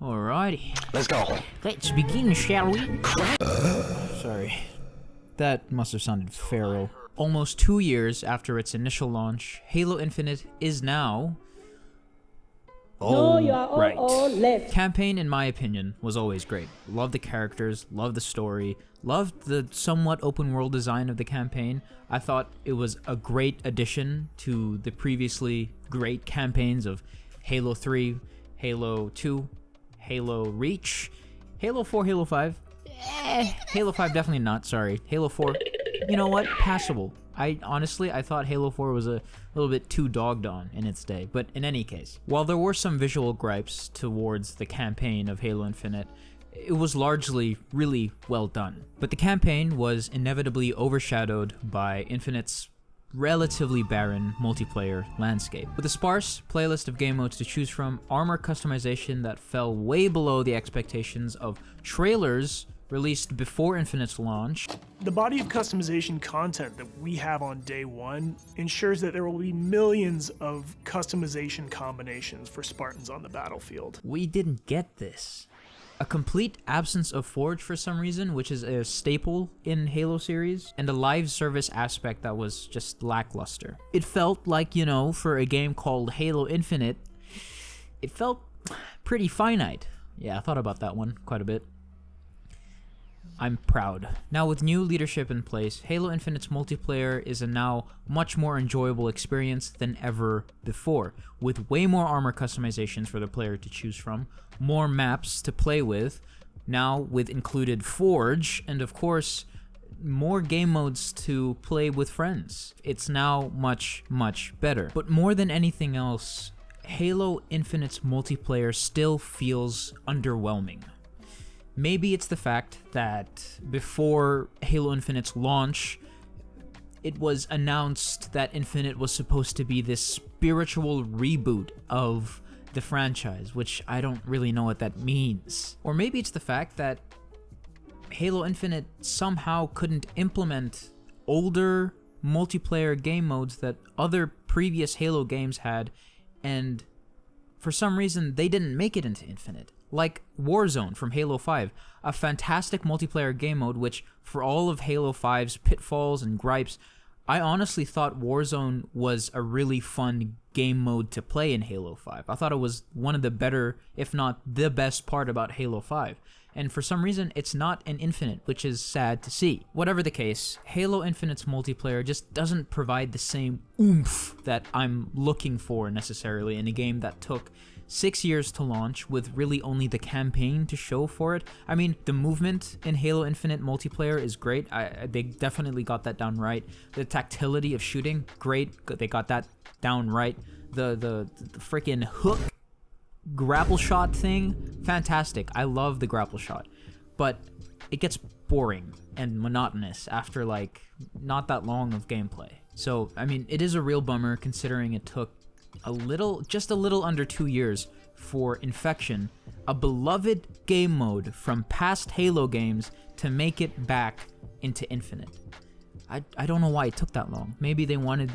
Alrighty. Let's go. Let's begin, shall we? Sorry. That must have sounded feral. Almost 2 years after its initial launch, Halo Infinite is now... left. Campaign, in my opinion, was always great. Loved the characters, loved the story, loved the somewhat open world design of the campaign. I thought it was a great addition to the previously great campaigns of Halo 3, Halo 2, Halo Reach, Halo 4, Halo 5. Halo 5 definitely not, sorry. Halo 4, you know what? Passable. I thought Halo 4 was a little bit too dogged on in its day, but in any case, while there were some visual gripes towards the campaign of Halo Infinite, it was largely really well done. But the campaign was inevitably overshadowed by Infinite's relatively barren multiplayer landscape. With a sparse playlist of game modes to choose from, armor customization that fell way below the expectations of trailers released before Infinite's launch. The body of customization content that we have on day one ensures that there will be millions of customization combinations for Spartans on the battlefield. We didn't get this. A complete absence of Forge for some reason, which is a staple in Halo series, and a live service aspect that was just lackluster. It felt like, for a game called Halo Infinite, it felt pretty finite. Yeah, I thought about that one quite a bit. I'm proud. Now with new leadership in place, Halo Infinite's multiplayer is a now much more enjoyable experience than ever before, with way more armor customizations for the player to choose from, more maps to play with, now with included Forge, and of course, more game modes to play with friends. It's now much, much better. But more than anything else, Halo Infinite's multiplayer still feels underwhelming. Maybe it's the fact that before Halo Infinite's launch, it was announced that Infinite was supposed to be this spiritual reboot of the franchise, which I don't really know what that means. Or maybe it's the fact that Halo Infinite somehow couldn't implement older multiplayer game modes that other previous Halo games had, and for some reason they didn't make it into Infinite. Like Warzone from Halo 5, a fantastic multiplayer game mode which, for all of Halo 5's pitfalls and gripes, I honestly thought Warzone was a really fun game mode to play in Halo 5. I thought it was one of the better, if not the best part about Halo 5. And for some reason, it's not in Infinite, which is sad to see. Whatever the case, Halo Infinite's multiplayer just doesn't provide the same oomph that I'm looking for necessarily in a game that took 6 years to launch with really only the campaign to show for it. I mean, the movement in Halo Infinite multiplayer is great. They definitely got that down right. The tactility of shooting, great. They got that down right. The freaking hook grapple shot thing, fantastic. I love the grapple shot. But it gets boring and monotonous after not that long of gameplay. So, I mean, it is a real bummer considering it took just a little under 2 years for Infection, a beloved game mode from past Halo games, to make it back into Infinite. I don't know why it took that long. Maybe they wanted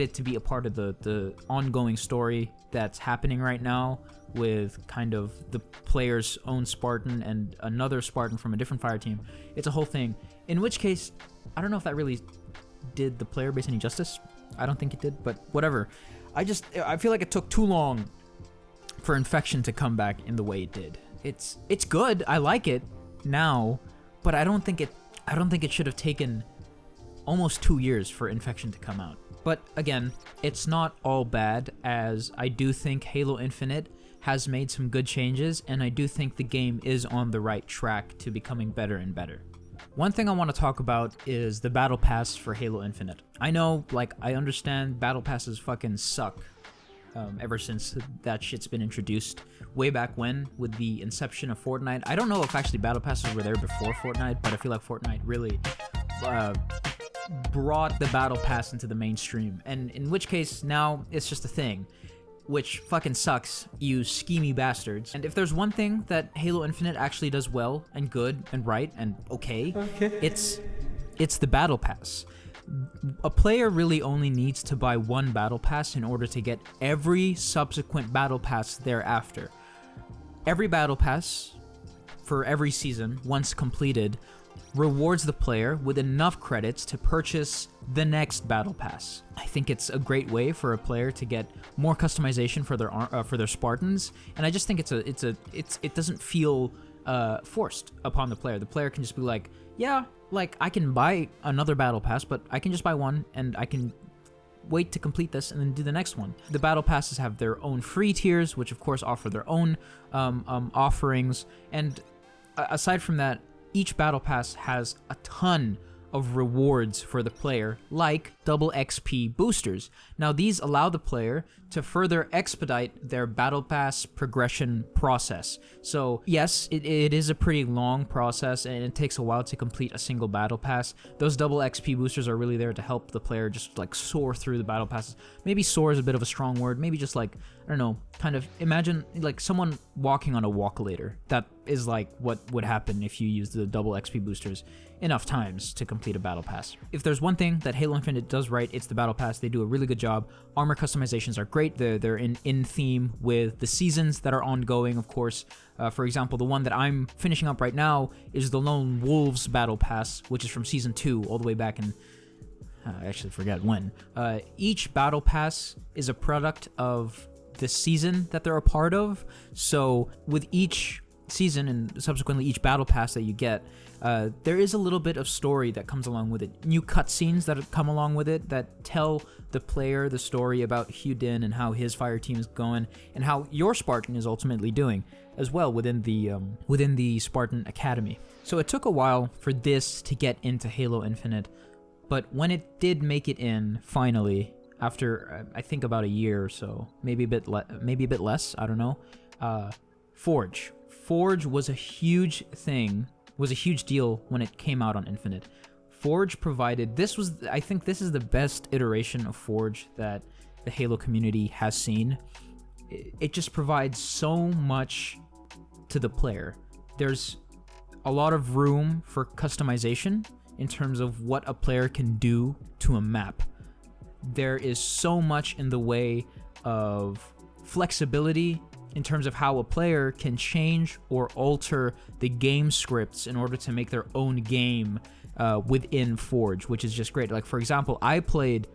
it to be a part of the ongoing story that's happening right now with kind of the player's own Spartan and another Spartan from a different fire team. It's a whole thing. In which case, I don't know if that really did the player base any justice. I don't think it did, but whatever. I feel like it took too long for Infection to come back in the way it did. It's good. I like it now, but I don't think it should have taken almost 2 years for Infection to come out. But again, it's not all bad, as I do think Halo Infinite has made some good changes, and I do think the game is on the right track to becoming better and better. One thing I want to talk about is the Battle Pass for Halo Infinite. I know, I understand Battle Passes fucking suck ever since that shit's been introduced way back when with the inception of Fortnite. I don't know if actually Battle Passes were there before Fortnite, but I feel like Fortnite really brought the Battle Pass into the mainstream, and in which case now it's just a thing, which fucking sucks, you schemy bastards. And if there's one thing that Halo Infinite actually does well and good and right and okay, it's the Battle Pass. A player really only needs to buy one Battle Pass in order to get every subsequent Battle Pass thereafter. Every battle pass for every season, once completed, rewards the player with enough credits to purchase the next battle pass. I think it's a great way for a player to get more customization for their Spartans, and I just think it doesn't feel forced upon the player. The player can just be like, yeah, like I can buy another battle pass, but I can just buy one and I can wait to complete this and then do the next one. The battle passes have their own free tiers, which of course offer their own offerings, and aside from that, each battle pass has a ton of rewards for the player, like double XP boosters. Now, these allow the player to further expedite their battle pass progression process. So yes, it is a pretty long process and it takes a while to complete a single battle pass. Those double XP boosters are really there to help the player just like soar through the battle passes. Maybe soar is a bit of a strong word. Maybe just like, I don't know, kind of imagine like someone walking on a walkulator. That is like what would happen if you use the double XP boosters enough times to complete a battle pass. If there's one thing that Halo Infinite does right, it's the battle pass. They do a really good job. Armor customizations are great. They're in theme with the seasons that are ongoing, of course. For example, the one that I'm finishing up right now is the Lone Wolves battle pass, which is from season 2 all the way back in I actually forget when. Each battle pass is a product of the season that they're a part of. So with each season and subsequently each battle pass that you get, there is a little bit of story that comes along with it. New cutscenes that come along with it that tell the player the story about Hyperion and how his fire team is going and how your Spartan is ultimately doing as well within the Spartan Academy. So it took a while for this to get into Halo Infinite, but when it did make it in finally, after I think about a year or so, maybe a bit less, I don't know. Forge was a huge thing, was a huge deal when it came out on Infinite. Forge provided, I think this is the best iteration of Forge that the Halo community has seen. It just provides so much to the player. There's a lot of room for customization in terms of what a player can do to a map. There is so much in the way of flexibility in terms of how a player can change or alter the game scripts in order to make their own game within Forge, which is just great. Like, for example, I played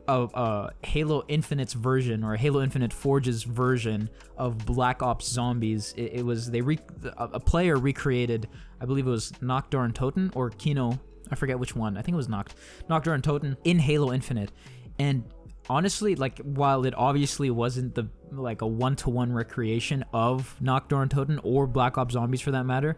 a Halo Infinite's version, or Halo Infinite Forge's version of Black Ops Zombies. A player recreated, I believe it was Nocturne Toten or Kino, I forget which one. I think it was Nocturne Toten in Halo Infinite. And honestly, like, while it obviously wasn't a one-to-one recreation of Nocturne Toten or Black Ops Zombies for that matter,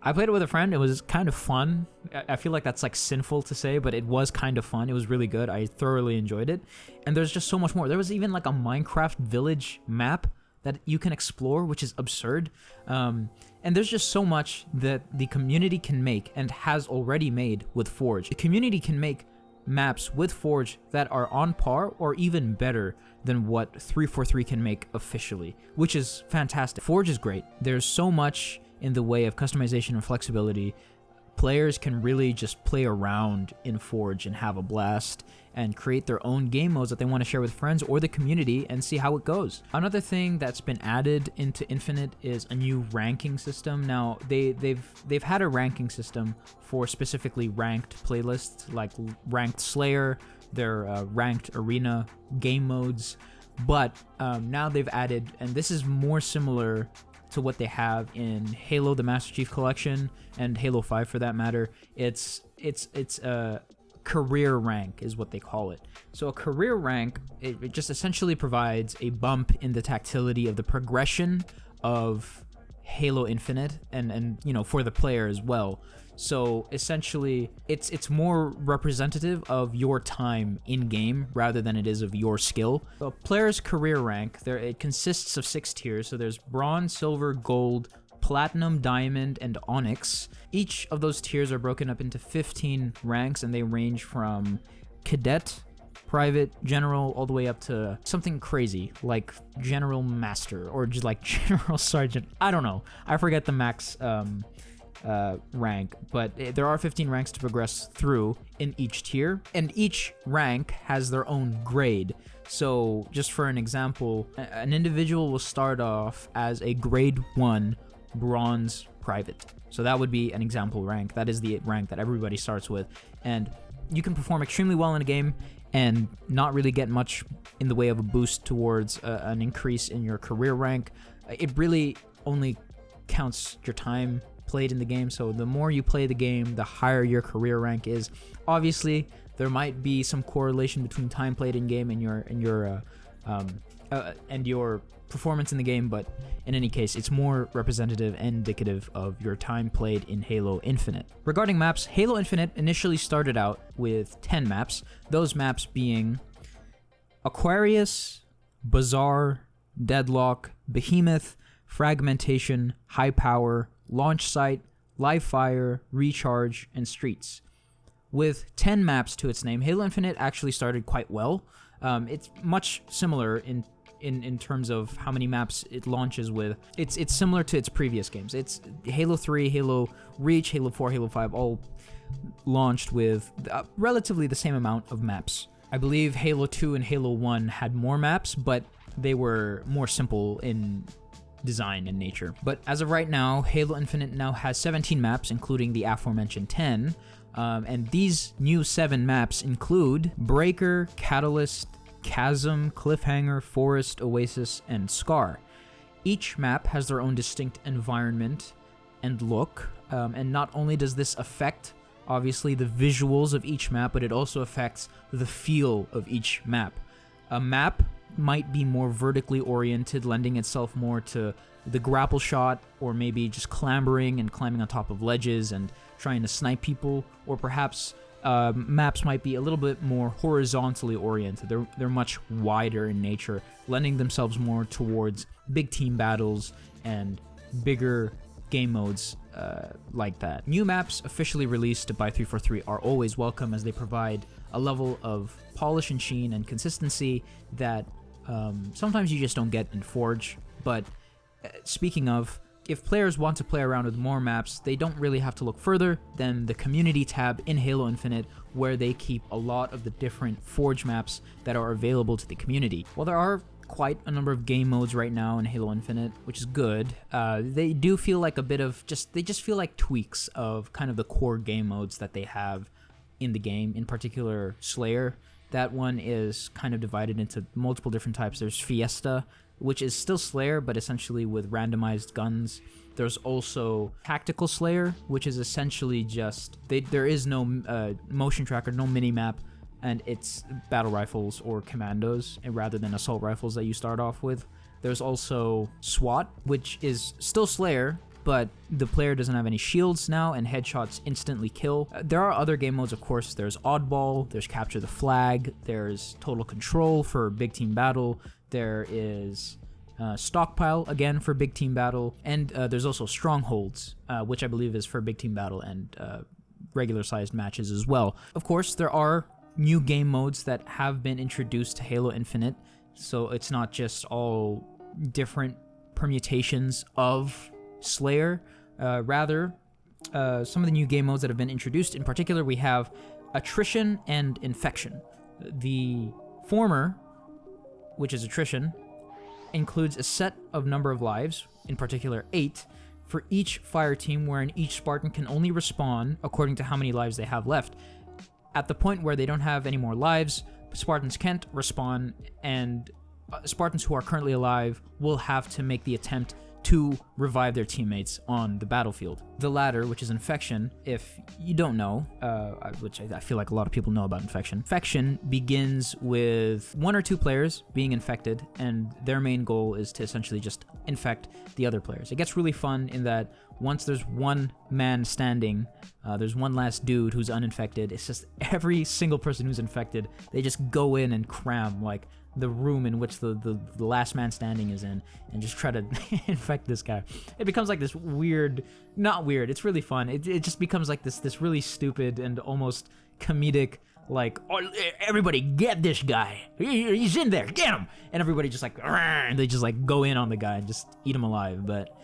I played it with a friend. It was kind of fun. I feel like that's like sinful to say, but it was kind of fun. It was really good. I thoroughly enjoyed it. And there's just so much more. There was even like a Minecraft village map that you can explore, which is absurd. And there's just so much that the community can make and has already made with Forge. The community can make maps with Forge that are on par or even better than what 343 can make officially, which is fantastic. Forge is great. There's so much in the way of customization and flexibility. Players can really just play around in Forge and have a blast and create their own game modes that they want to share with friends or the community and see how it goes. Another thing that's been added into Infinite is a new ranking system. Now, they've had a ranking system for specifically ranked playlists, like Ranked Slayer, their Ranked Arena game modes, but now they've added, and this is more similar to what they have in Halo the Master Chief Collection and Halo 5 for that matter. It's a career rank is what they call it. So a career rank, it just essentially provides a bump in the tactility of the progression of Halo Infinite and you know, for the player as well. So essentially, it's more representative of your time in game rather than it is of your skill. A player's career rank, it consists of 6 tiers. So there's bronze, silver, gold, platinum, diamond, and onyx. Each of those tiers are broken up into 15 ranks, and they range from cadet, private, general, all the way up to something crazy like general master or just like general sergeant. I don't know. I forget the max rank, but there are 15 ranks to progress through in each tier, and each rank has their own grade. So just for an example, an individual will start off as a grade 1 bronze private. So that would be an example rank. That is the rank that everybody starts with, and you can perform extremely well in a game and not really get much in the way of a boost towards an increase in your career rank. It really only counts your time played in the game, so the more you play the game, the higher your career rank is. Obviously, there might be some correlation between time played in game and your performance in the game, but in any case, it's more representative and indicative of your time played in Halo Infinite. Regarding maps, Halo Infinite initially started out with 10 maps, those maps being Aquarius, Bazaar, Deadlock, Behemoth, Fragmentation, High Power, Launch Site, Live Fire, Recharge, and Streets. With 10 maps to its name, Halo Infinite actually started quite well. It's much similar in terms of how many maps it launches with. It's similar to its previous games. It's Halo 3, Halo Reach, Halo 4, Halo 5, all launched with relatively the same amount of maps. I believe Halo 2 and Halo 1 had more maps, but they were more simple in design and nature. But as of right now, Halo Infinite now has 17 maps, including the aforementioned 10. And these new 7 maps include Breaker, Catalyst, Chasm, Cliffhanger, Forest, Oasis, and Scar. Each map has their own distinct environment and look, and not only does this affect, obviously, the visuals of each map, but it also affects the feel of each map. A map might be more vertically oriented, lending itself more to the grapple shot, or maybe just clambering and climbing on top of ledges and trying to snipe people, or perhaps maps might be a little bit more horizontally oriented. They're much wider in nature, lending themselves more towards big team battles and bigger game modes like that. New maps officially released by 343 are always welcome, as they provide a level of polish and sheen and consistency that sometimes you just don't get in Forge. But speaking of, if players want to play around with more maps, they don't really have to look further than the community tab in Halo Infinite, where they keep a lot of the different Forge maps that are available to the community. While there are quite a number of game modes right now in Halo Infinite, which is good, they do feel like a bit of they just feel like tweaks of kind of the core game modes that they have in the game. In particular, Slayer. That one is kind of divided into multiple different types. There's Fiesta, which is still Slayer, but essentially with randomized guns. There's also Tactical Slayer, which is essentially just, there is no motion tracker, no mini-map, and it's battle rifles or commandos, rather than assault rifles that you start off with. There's also SWAT, which is still Slayer, but the player doesn't have any shields now, and headshots instantly kill. There are other game modes, of course. There's Oddball, there's Capture the Flag, there's Total Control for big team battle, there is Stockpile, again, for big team battle, and there's also Strongholds, which I believe is for big team battle and regular-sized matches as well. Of course, there are new game modes that have been introduced to Halo Infinite, so it's not just all different permutations of Slayer. Rather, some of the new game modes that have been introduced, in particular, we have Attrition and Infection. The former, which is Attrition, includes a set of number of lives, in particular 8, for each fire team, wherein each Spartan can only respawn according to how many lives they have left. At the point where they don't have any more lives, Spartans can't respawn, and Spartans who are currently alive will have to make the attempt to revive their teammates on the battlefield. The latter, which is Infection, if you don't know, which I feel like a lot of people know about Infection begins with 1 or 2 players being infected, and their main goal is to essentially just infect the other players. It gets really fun in that once there's one man standing, there's one last dude who's uninfected. It's just every single person who's infected, they just go in and cram like the room in which the last man standing is in, and just try to infect this guy. It becomes like this weird, not weird, it's really fun. It just becomes like this really stupid and almost comedic, like, oh, everybody get this guy, he's in there, get him, and everybody just like, and they just like go in on the guy and just eat him alive. But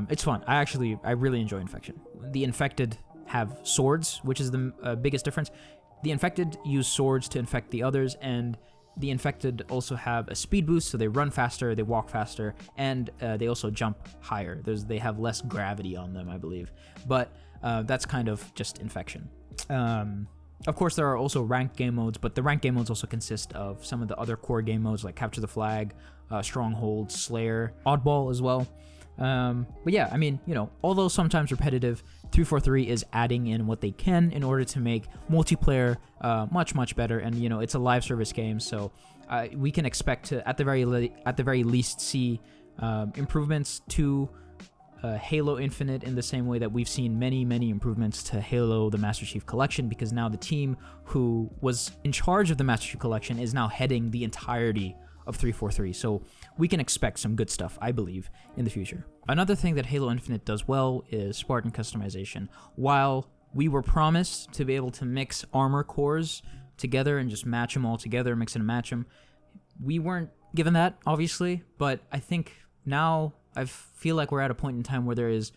It's fun. I really enjoy Infection. The Infected have swords, which is the biggest difference. The Infected use swords to infect the others, and the Infected also have a speed boost, so they run faster, they walk faster, and they also jump higher. They have less gravity on them, I believe. But that's kind of just Infection. Of course, there are also ranked game modes, but the ranked game modes also consist of some of the other core game modes like Capture the Flag, Stronghold, Slayer, Oddball as well. But yeah, I mean, although sometimes repetitive, 343 is adding in what they can in order to make multiplayer much, much better. And, it's a live service game, so we can expect to, at the very least, see improvements to Halo Infinite in the same way that we've seen many, many improvements to Halo the Master Chief Collection, because now the team who was in charge of the Master Chief Collection is now heading the entirety of 343, so we can expect some good stuff, I believe, in the future. Another thing that Halo Infinite does well is Spartan Customization. While we were promised to be able to mix armor cores together and just match them all together, mix and match them, we weren't given that, obviously, but I think now I feel like we're at a point in time where there is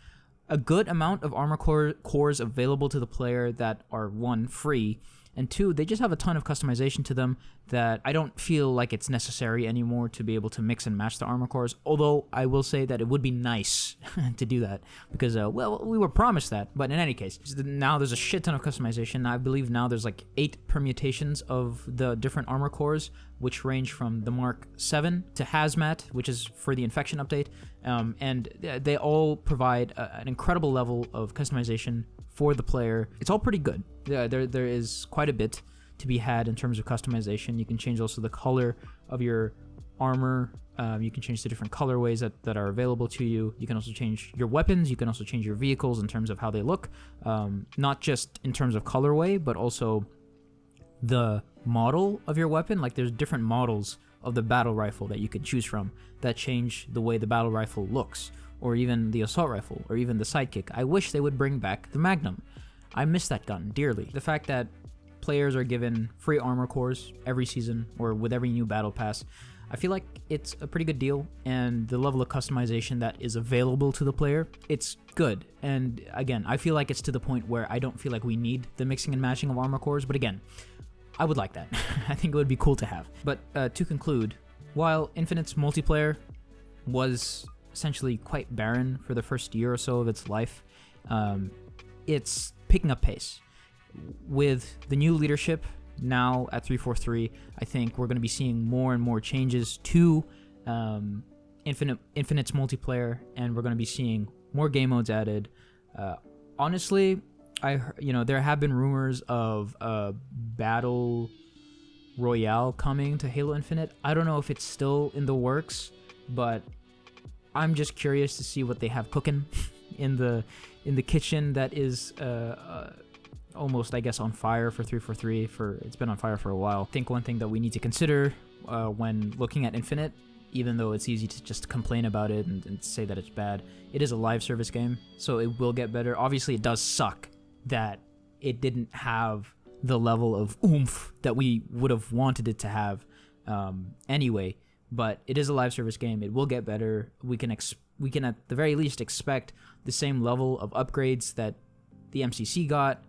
a good amount of armor cores available to the player that are, one, free, and two, they just have a ton of customization to them that I don't feel like it's necessary anymore to be able to mix and match the armor cores, although I will say that it would be nice to do that, because, we were promised that, but in any case, now there's a shit ton of customization. I believe now there's like 8 permutations of the different armor cores, which range from the Mark 7 to Hazmat, which is for the Infection update, and they all provide an incredible level of customization for the player. It's all pretty good. There is quite a bit to be had in terms of customization. You can change also the color of your armor. You can change the different colorways that are available to you. You can also change your weapons. You can also change your vehicles in terms of how they look. Not just in terms of colorway, but also the model of your weapon. Like, there's different models of the battle rifle that you can choose from that change the way the battle rifle looks, or even the assault rifle, or even the sidekick. I wish they would bring back the Magnum. I miss that gun dearly. The fact that players are given free armor cores every season, or with every new battle pass, I feel like it's a pretty good deal, and the level of customization that is available to the player, it's good. And again, I feel like it's to the point where I don't feel like we need the mixing and matching of armor cores, but again, I would like that. I think it would be cool to have. But to conclude, while Infinite's multiplayer was essentially quite barren for the first year or so of its life, it's picking up pace. With the new leadership now at 343, I think we're going to be seeing more and more changes to Infinite's multiplayer, and we're going to be seeing more game modes added. Honestly, there have been rumors of a battle royale coming to Halo Infinite. I don't know if it's still in the works, but I'm just curious to see what they have cooking in the kitchen that is almost, I guess, on fire for 343. It's been on fire for a while. I think one thing that we need to consider when looking at Infinite, even though it's easy to just complain about it and say that it's bad, it is a live service game, so it will get better. Obviously, it does suck that it didn't have the level of oomph that we would have wanted it to have anyway. But it is a live service game. It will get better. We can at the very least expect the same level of upgrades that the MCC got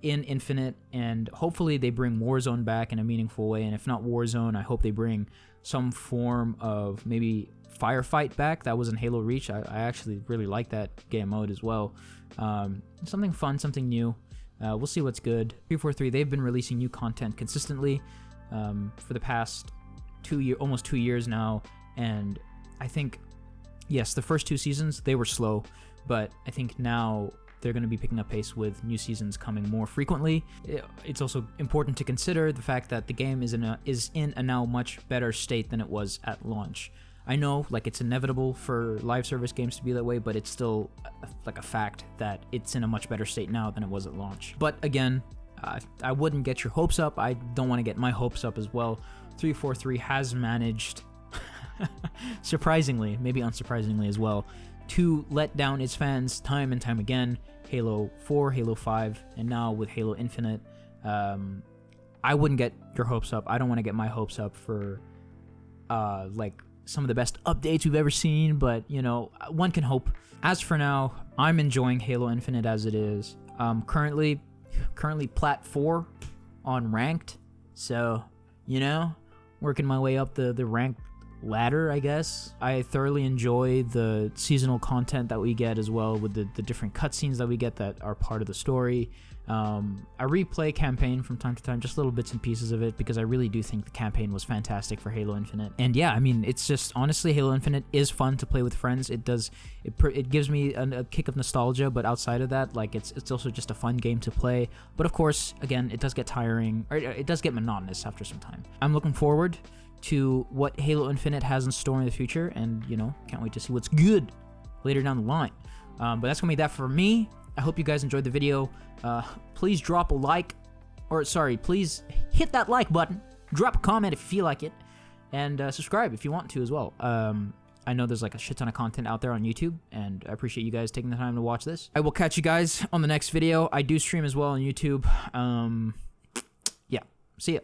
in Infinite, and hopefully they bring Warzone back in a meaningful way. And if not Warzone, I hope they bring some form of maybe Firefight back. That was in Halo Reach. I actually really like that game mode as well. Something fun, something new. We'll see what's good. 343, they've been releasing new content consistently for the past almost 2 years now, and I think, yes, the first 2 seasons, they were slow, but I think now they're going to be picking up pace with new seasons coming more frequently. It's also important to consider the fact that the game is in a now much better state than it was at launch. I know, like, it's inevitable for live service games to be that way, but it's still like a fact that it's in a much better state now than it was at launch. But again, I wouldn't get your hopes up. I don't want to get my hopes up as well. 343 has managed, surprisingly, maybe unsurprisingly as well, to let down its fans time and time again. Halo 4, Halo 5, and now with Halo Infinite. I wouldn't get your hopes up. I don't want to get my hopes up for some of the best updates we've ever seen, but, you know, one can hope. As for now, I'm enjoying Halo Infinite as it is. Currently plat 4 on ranked, so, you know, working my way up the ranked ladder, I guess. I thoroughly enjoy the seasonal content that we get as well, with the different cutscenes that we get that are part of the story. I replay campaign from time to time, just little bits and pieces of it, because I really do think the campaign was fantastic for Halo Infinite. And yeah, I mean, it's just, honestly, Halo Infinite is fun to play with friends. It gives me a kick of nostalgia, but outside of that, like, it's also just a fun game to play. But of course, again, it does get tiring, or it does get monotonous after some time. I'm looking forward to what Halo Infinite has in store in the future, and, you know, can't wait to see what's good later down the line. But that's gonna be that for me. I hope you guys enjoyed the video. Please drop a like, or sorry, please hit that like button, drop a comment if you feel like it, and subscribe if you want to as well. I know there's like a shit ton of content out there on YouTube, and I appreciate you guys taking the time to watch this. I will catch you guys on the next video. I do stream as well on YouTube. Yeah, see ya.